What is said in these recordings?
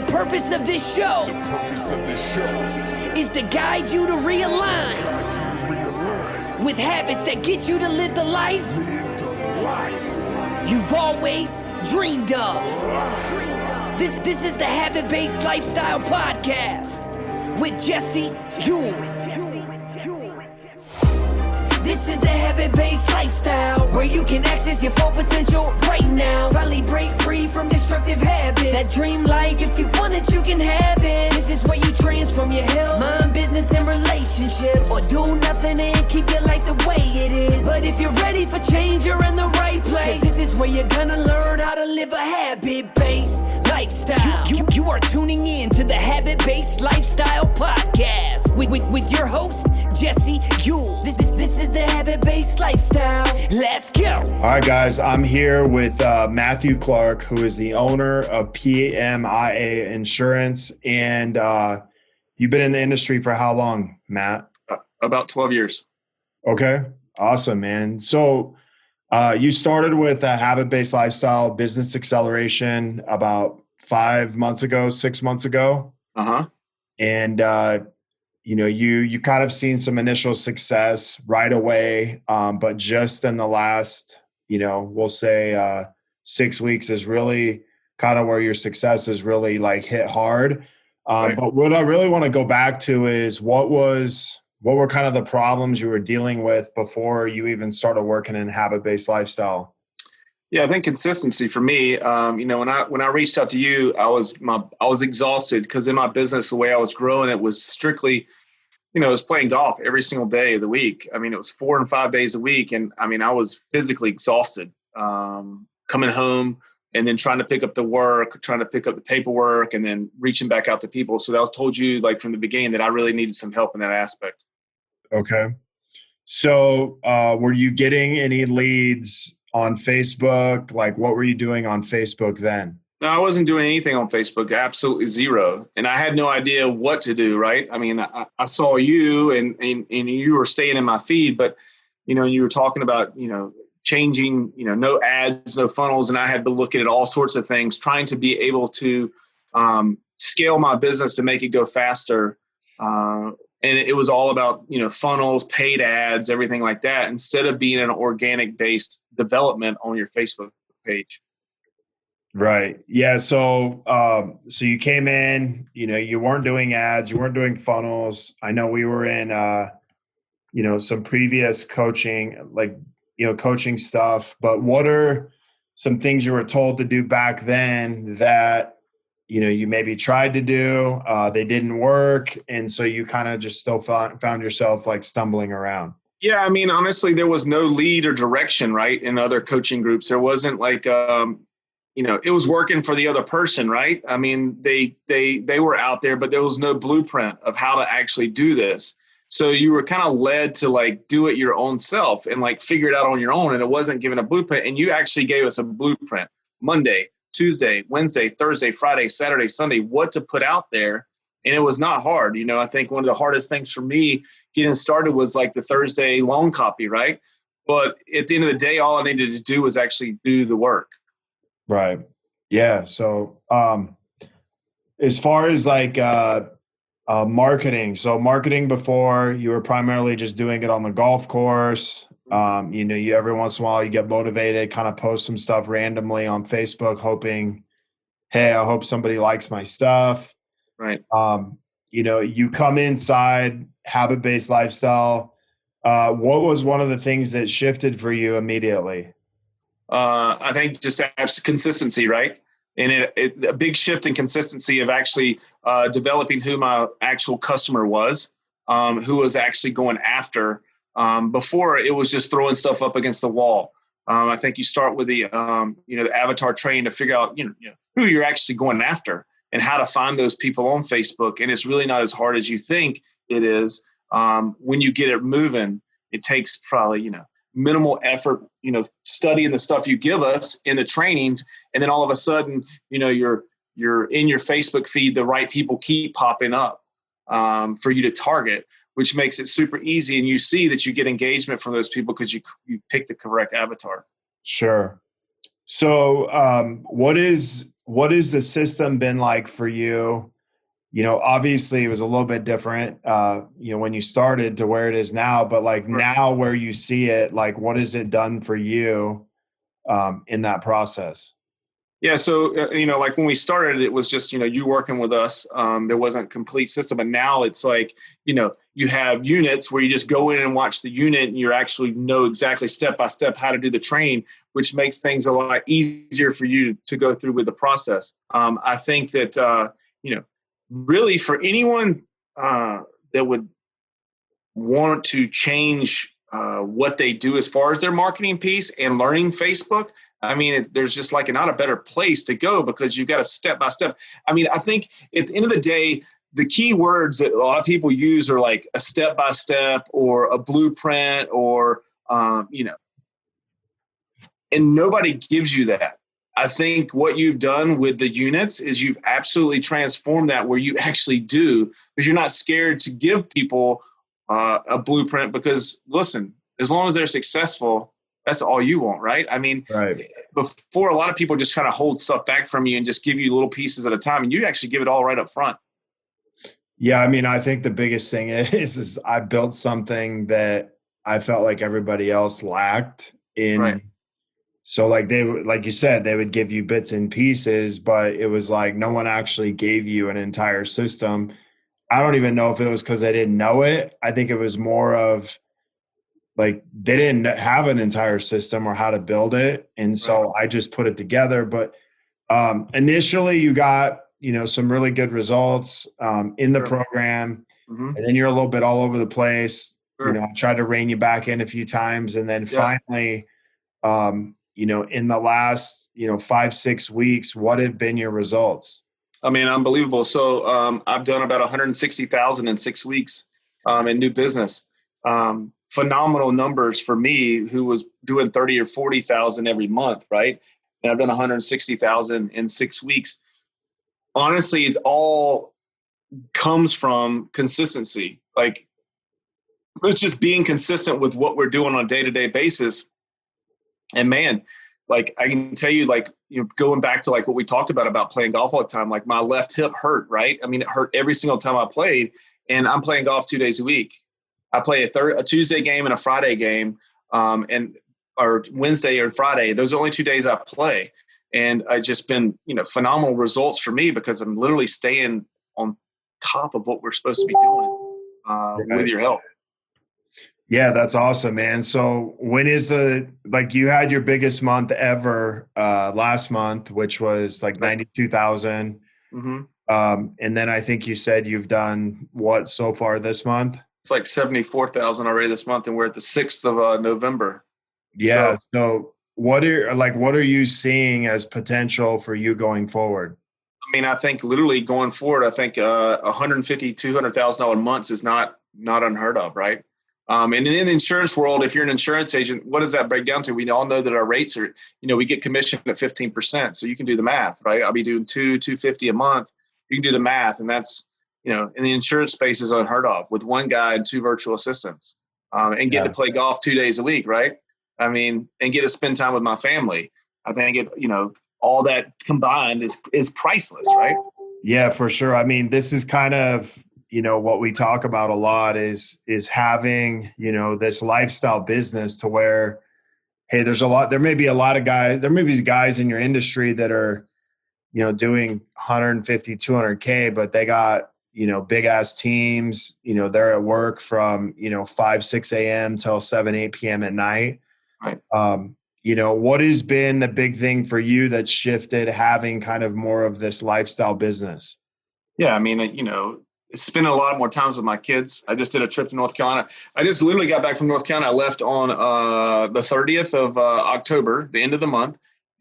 The purpose of this show is to guide you to realign with habits that get you to live the life you've always dreamed of. This is the Habit-Based Lifestyle Podcast with Jesse Ewing. This is the Habit-Based Lifestyle, where you can access your full potential right now. Finally break free from destructive habits. That dream life, if you want it, you can have it. This is where you transform your health, mind, business, and relationships. Or do nothing and keep your life the way it is. But if you're ready for change, you're in the right place. This is where you're gonna learn how to live a habit-based lifestyle. You are tuning in to the Habit-Based Lifestyle Podcast with your host, Jesse Ewing. This is the Habit-Based Lifestyle. Let's go. All right, guys. I'm here with Matthew Clark, who is the owner of PMIA Insurance. And you've been in the industry for how long, Matt? About 12 years. Okay. Awesome, man. So you started with a habit-based lifestyle business acceleration about 6 months ago. Uh-huh. And you kind of seen some initial success right away, but just in the last, we'll say 6 weeks is really kind of where your success is really like hit hard. Right. But what I really want to go back to is what were kind of the problems you were dealing with before you even started working in habit-based lifestyle? Yeah, I think consistency for me. When I reached out to you, I was exhausted because in my business, the way I was growing, it was strictly, I was playing golf every single day of the week. I mean, it was 4 and 5 days a week, and I was physically exhausted. Coming home and then trying to pick up the work, trying to pick up the paperwork, and then reaching back out to people. So I told you like from the beginning that I really needed some help in that aspect. Okay. So were you getting any leads on Facebook? Like, what were you doing on Facebook then? No, I wasn't doing anything on Facebook, absolutely zero. And I had no idea what to do, right? I mean, I saw you and you were staying in my feed, but, you were talking about, changing, no ads, no funnels. And I had been looking at all sorts of things, trying to be able to scale my business to make it go faster. And it was all about, funnels, paid ads, everything like that, instead of being an organic-based development on your Facebook page. Right. Yeah. So you came in, you weren't doing ads, you weren't doing funnels. I know we were in, some previous coaching, coaching stuff, but what are some things you were told to do back then that, you maybe tried to do, they didn't work. And so you kind of just still found yourself like stumbling around. Yeah. I mean, honestly, there was no lead or direction, right? In other coaching groups, there wasn't like, it was working for the other person, right? I mean, they were out there, but there was no blueprint of how to actually do this. So you were kind of led to like do it your own self and like figure it out on your own. And it wasn't given a blueprint. And you actually gave us a blueprint: Monday, Tuesday, Wednesday, Thursday, Friday, Saturday, Sunday, what to put out there. And it was not hard. I think one of the hardest things for me getting started was like the Thursday loan copy, right? But at the end of the day, all I needed to do was actually do the work. Right. Yeah. So as far as like marketing, so marketing before, you were primarily just doing it on the golf course. You every once in a while you get motivated, kind of post some stuff randomly on Facebook, hoping, hey, I hope somebody likes my stuff. Right. You come inside habit-based lifestyle. What was one of the things that shifted for you immediately? I think just consistency, right? And a big shift in consistency of actually developing who my actual customer was, who was actually going after. Before it was just throwing stuff up against the wall. I think you start with the avatar training to figure out who you're actually going after and how to find those people on Facebook. And it's really not as hard as you think it is. When you get it moving, it takes probably minimal effort, studying the stuff you give us in the trainings. And then all of a sudden, you're in your Facebook feed, the right people keep popping up for you to target, which makes it super easy. And you see that you get engagement from those people because you pick the correct avatar. Sure. So what is what has the system been like for you? Obviously it was a little bit different, when you started to where it is now, but like now where you see it, like what has it done for you in that process? Yeah. So, like when we started, it was just, you working with us. There wasn't a complete system. And now it's like, you have units where you just go in and watch the unit and you actually know exactly step by step how to do the train, which makes things a lot easier for you to go through with the process. I think that, really for anyone that would want to change what they do as far as their marketing piece and learning Facebook, I mean, there's just like not a better place to go because you've got a step by step. I mean, I think at the end of the day, the key words that a lot of people use are like a step by step or a blueprint or, and nobody gives you that. I think what you've done with the units is you've absolutely transformed that where you actually do, because you're not scared to give people a blueprint because, listen, as long as they're successful, that's all you want, right? I mean, right. Before a lot of people just kind of hold stuff back from you and just give you little pieces at a time, and you actually give it all right up front. Yeah, I mean, I think the biggest thing is I built something that I felt like everybody else lacked in. Right. So like like you said, they would give you bits and pieces, but it was like no one actually gave you an entire system. I don't even know if it was because they didn't know it. I think it was more of like they didn't have an entire system or how to build it. And so I just put it together. But initially you got, some really good results in the program. Mm-hmm. And then you're a little bit all over the place. Sure. I tried to rein you back in a few times. And then finally, in the last, 5-6 weeks, what have been your results? I mean, unbelievable. So I've done about 160,000 in 6 weeks in new business. Phenomenal numbers for me, who was doing 30 or 40,000 every month, right? And I've done 160,000 in 6 weeks. Honestly, it all comes from consistency. Like, it's just being consistent with what we're doing on a day-to-day basis. And man, like I can tell you, like, going back to like what we talked about playing golf all the time, like my left hip hurt, right? I mean, it hurt every single time I played, and I'm playing golf 2 days a week. I play a Tuesday game and a Friday game, or Wednesday or Friday. Those are the only 2 days I play. And it's just been, phenomenal results for me because I'm literally staying on top of what we're supposed to be doing with your help. Yeah, that's awesome, man. So when is you had your biggest month ever last month, which was like 92,000. Mm-hmm. And then I think you said you've done what so far this month? It's like 74,000 already this month, and we're at the 6th of November. Yeah. So what are you seeing as potential for you going forward? I mean, I think literally going forward, I think $150,000, $200,000 months is not unheard of, right? And in the insurance world, if you're an insurance agent, what does that break down to? We all know that our rates are, we get commissioned at 15%. So you can do the math, right? I'll be doing $250 a month. You can do the math, and that's, in the insurance space is unheard of with one guy and 2 virtual assistants, and get to play golf 2 days a week, right? I mean, and get to spend time with my family. I think all that combined is priceless, right? Yeah, for sure. I mean, this is kind of, what we talk about a lot is having, this lifestyle business to where, hey, there may be guys in your industry that are, doing 150, 200K, but they got, big ass teams, they're at work from, 5, 6 a.m. till 7, 8 p.m. at night. Right. What has been the big thing for you that shifted having kind of more of this lifestyle business? Yeah. I mean, spending a lot more times with my kids. I just did a trip to North Carolina. I just literally got back from North Carolina. I left on the 30th of October, the end of the month.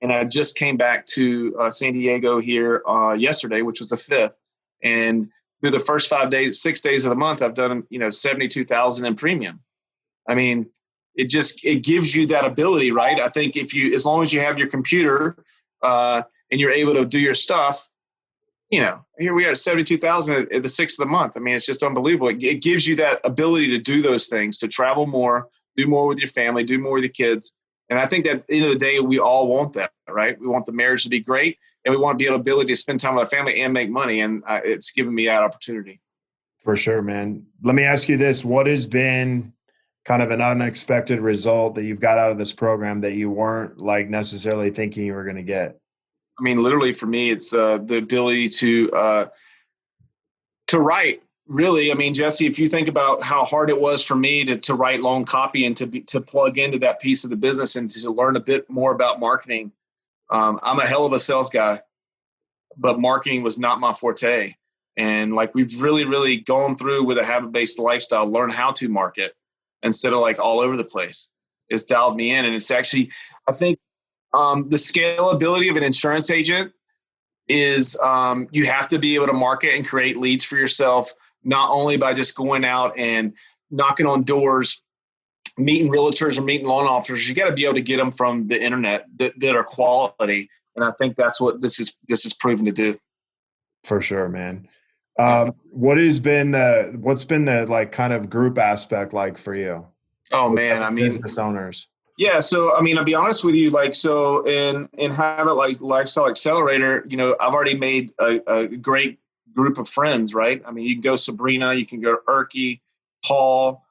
And I just came back to San Diego here yesterday, which was the 5th. And through the first 6 days of the month, I've done, 72,000 in premium. I mean, it gives you that ability, right? I think as long as you have your computer and you're able to do your stuff, here we are at 72,000 at the 6th of the month. I mean, it's just unbelievable. It gives you that ability to do those things, to travel more, do more with your family, do more with your kids. And I think that at the end of the day, we all want that, right? We want the marriage to be great. and we want the ability to spend time with our family and make money. And it's given me that opportunity. For sure, man. Let me ask you this. What has been kind of an unexpected result that you've got out of this program that you weren't like necessarily thinking you were going to get? I mean, literally for me, it's the ability to write. Really, I mean, Jesse, if you think about how hard it was for me to write long copy and to plug into that piece of the business and to learn a bit more about marketing, I'm a hell of a sales guy, but marketing was not my forte. And like we've really, really gone through with a habit-based lifestyle, learn how to market instead of like all over the place. It's dialed me in, and it's actually, I think, the scalability of an insurance agent is you have to be able to market and create leads for yourself, not only by just going out and knocking on doors, meeting realtors or meeting loan officers. You got to be able to get them from the internet that are quality. And I think that's what this is proven to do. For sure, man. What's been the like kind of group aspect like for you? Oh man, I mean, business owners. Yeah. So, I mean, I'll be honest with you, like, so in Habit like Lifestyle Accelerator, you know, I've already made a great group of friends, right? I mean, you can go Sabrina, you can go Erky, Paul,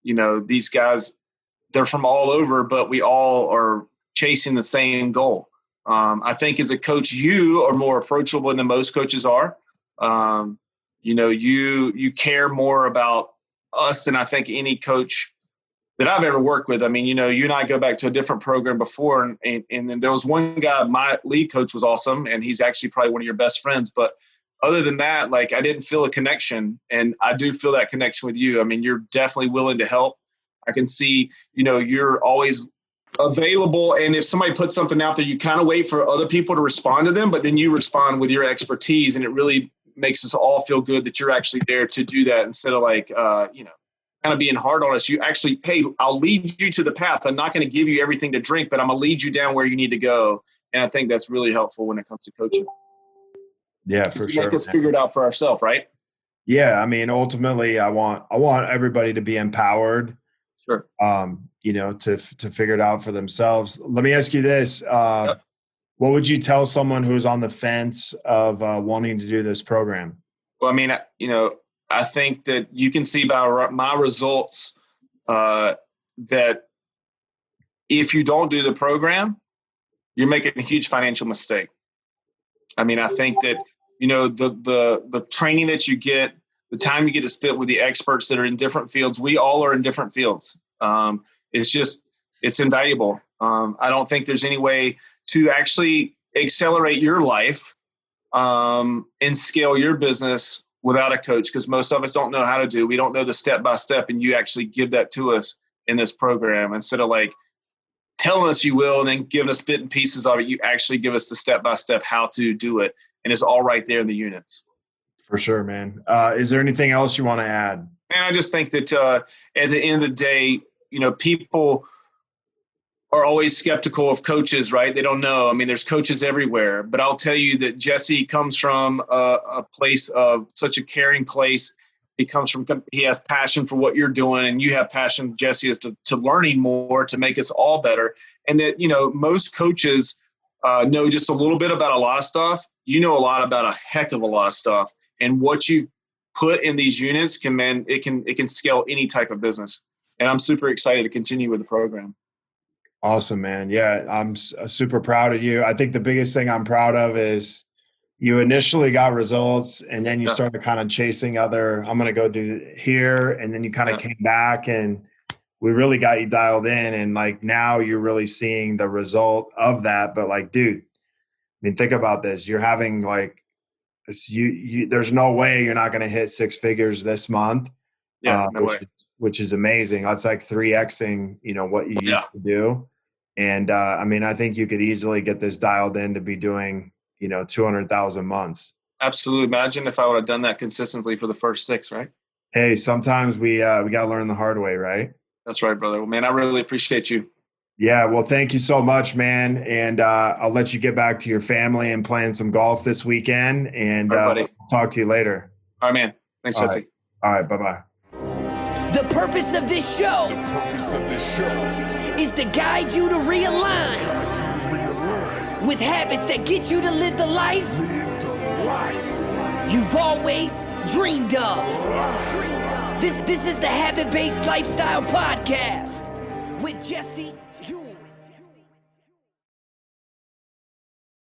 you know, these guys, they're from all over, but we all are chasing the same goal. I think as a coach, you are more approachable than most coaches are. You know, you care more about us than I think any coach that I've ever worked with. I mean, you know, you and I go back to a different program before, and then there was one guy, my lead coach was awesome, and he's actually probably one of your best friends. But other than that, like I didn't feel a connection, and I do feel that connection with you. I mean, you're definitely willing to help. I can see, you know, you're always available, and if somebody puts something out there, you kind of wait for other people to respond to them, but then you respond with your expertise, and it really makes us all feel good that you're actually there to do that instead of like, you know, kind of being hard on us. You actually, hey, I'll lead you to the path. I'm not going to give you everything to drink, but I'm going to lead you down where you need to go. And I think that's really helpful when it comes to coaching. Yeah, for sure. Make us figure it out for ourselves, right? Yeah, I mean, ultimately, I want everybody to be empowered. Sure. You know, to figure it out for themselves. Let me ask you this: What would you tell someone who's on the fence of wanting to do this program? Well, I mean, you know, I think that you can see by my results that if you don't do the program, you're making a huge financial mistake. I mean, I think that, you know, the training that you get, the time you get to spend with the experts that are in different fields, we all are in different fields. It's invaluable. I don't think there's any way to actually accelerate your life and scale your business without a coach, because most of us don't know how to do. We don't know the step-by-step, and you actually give that to us in this program. Instead of like telling us you will and then giving us bits and pieces of it, you actually give us the step-by-step how to do it, and it's all right there in the units. For sure, man. Is there anything else you want to add? And I just think that at the end of the day, you know, people are always skeptical of coaches, right? They don't know. I mean, there's coaches everywhere, but I'll tell you that Jesse comes from a place of such a caring place. He has passion for what you're doing, and you have passion, Jesse, is to learning more to make us all better. And that, you know, most coaches know just a little bit about a lot of stuff. You know a lot about a heck of a lot of stuff, and what you put in these units can scale any type of business. And I'm super excited to continue with the program. Awesome, man. Yeah, I'm super proud of you. I think the biggest thing I'm proud of is you initially got results, and then you started kind of chasing I'm going to go do here. And then you kind of came back, and we really got you dialed in. And like now you're really seeing the result of that. But like, dude, I mean, think about this. You're having like, there's no way you're not going to hit six figures this month. Yeah, no way. Which is amazing. That's like 3Xing, you know, what you used to do. And I mean, I think you could easily get this dialed in to be doing, you know, 200,000 months. Absolutely. Imagine if I would have done that consistently for the first 6, right? Hey, sometimes we got to learn the hard way, right? That's right, brother. Well, man, I really appreciate you. Yeah. Well, thank you so much, man. And I'll let you get back to your family and playing some golf this weekend. And I'll talk to you later. All right, man. Thanks, Jesse. All right. Bye-bye. The purpose of this show is to guide you to realign with habits that get you to live the life you've always dreamed of. This is the Habit-Based Lifestyle Podcast with Jesse Ewing.